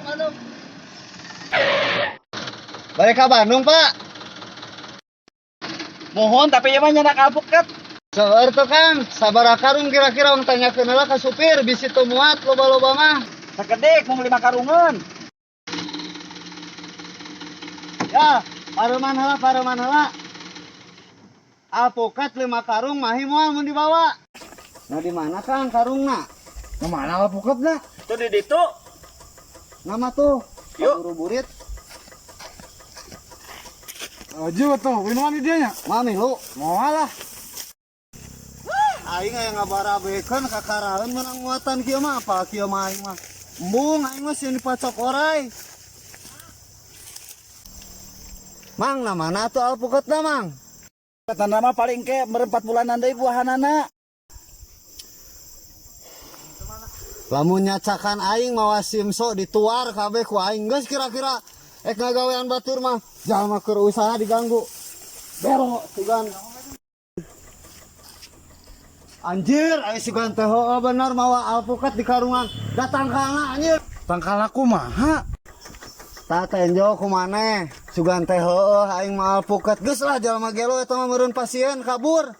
Bandung. Balik ke Bandung, Pak. Mohon tapi emang nyenak alpukat. Sabar tuh, Kang. Sabar karung kira-kira orang tanya kenala ke supir. Bisi tuh muat loba-loba mah. Sekedek mau 5 karungan. Ya, pareman heula. Alpukat 5 karung mahi moal mun dibawa. Nah di mana Kang karungna? Mana alpukat dah? Tuh di ditu. Nama tuh. Yuk. Buru burit. Aja tuh, minuman dia nya. Mami lu. Moal lah. Aing aya ngabarabekeun kakaraeun menang muatan kieu mah apa kieu mah aing mah. Embung aing mah sieun dipacok oray. Mang namana tuh alpukatna Mang? Kata nama paling ke 4 bulanan deui buahanana. Lamun nyacakan aing mawa simso dituar kabeh ku aing geus kira-kira ek ngagawean batur mah jalma keur usaha diganggu. Bero sugan. Anjir, aya sugan teh heueuh bener mawa alpukat di karungan. Datang kana anjir. Tangkal aku maha. Ta tenjo ku maneh. Sugan teh heueuh aing mah alpukat geus lah jalma gelo eta mah meureun pasien kabur.